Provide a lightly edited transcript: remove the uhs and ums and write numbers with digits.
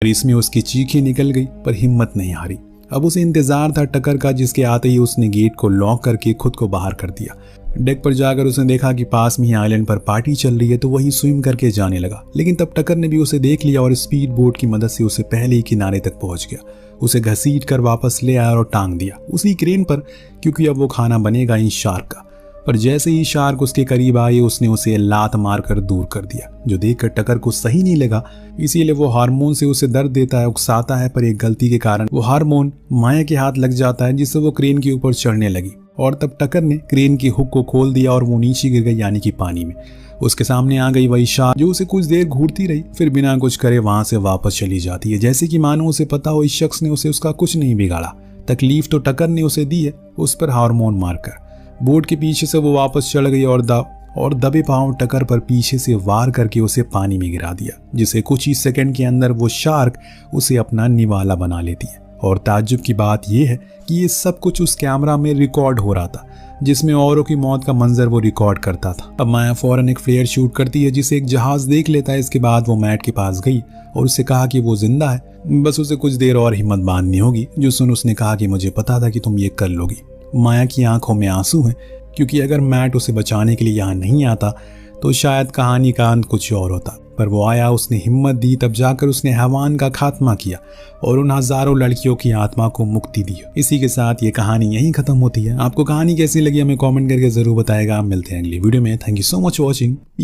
इसमें उसकी चीखें निकल गई पर हिम्मत नहीं हारी। अब उसे इंतजार था टकर का, जिसके आते ही उसने गेट को लॉक करके खुद को बाहर कर दिया। डेक पर जाकर उसने देखा कि पास में ही आइलैंड पर पार्टी चल रही है, तो वहीं स्विम करके जाने लगा। लेकिन तब टकर ने भी उसे देख लिया और स्पीड बोट की मदद से उसे पहले ही किनारे तक पहुंच गया। उसे घसीट कर वापस ले आया और टांग दिया उसी क्रेन पर, क्योंकि अब वो खाना बनेगा इन शार्क का। पर जैसे ही शार्क उसके करीब आए उसने उसे लात मारकर दूर कर दिया, जो देखकर टकर को सही नहीं लगा। इसीलिए वो हार्मोन से उसे दर्द देता है, उकसाता है, पर एक गलती के कारण वो हार्मोन माया के हाथ लग जाता है, जिससे वो क्रेन के ऊपर चढ़ने लगी। और तब टकर ने क्रेन की हुक को खोल दिया और वो नीचे गिर गई, यानी कि पानी में। उसके सामने आ गई वही शार्क, जो उसे कुछ देर घूरती रही, फिर बिना कुछ करे वहां से वापस चली जाती है, जैसे कि मानो उसे पता हो इस शख्स ने उसे उसका कुछ नहीं बिगाड़ा। तकलीफ तो टकर ने उसे दी है, उस पर हार्मोन मारकर। बोट के पीछे से वो वापस चढ़ गई और दबे पांव टकर पर पीछे से वार करके उसे पानी में गिरा दिया, जिसे कुछ ही सेकंड के अंदर वो शार्क उसे अपना निवाला बना लेती है। और ताज्जुब की बात यह है कि ये सब कुछ उस कैमरा में रिकॉर्ड हो रहा था, जिसमें औरों की मौत का मंजर वो रिकॉर्ड करता था। अब माया फौरन एक फ्लेयर शूट करती है, जिसे एक जहाज देख लेता है। इसके बाद वो मैट के पास गई और उससे कहा कि वो जिंदा है, बस उसे कुछ देर और हिम्मत बांधनी होगी। जो सुन उसने कहा कि मुझे पता था कि तुम ये कर लोगी। माया की आंखों में आंसू हैं, क्योंकि अगर मैट उसे बचाने के लिए यहाँ नहीं आता तो शायद कहानी का अंत कुछ और होता। पर वो आया, उसने हिम्मत दी, तब जाकर उसने हैवान का खात्मा किया और उन हजारों लड़कियों की आत्मा को मुक्ति दी। इसी के साथ ये कहानी यहीं खत्म होती है। आपको कहानी कैसी लगी हमें कमेंट करके जरूर बताएगा। मिलते हैं अगली वीडियो में। Thank you so much for watching.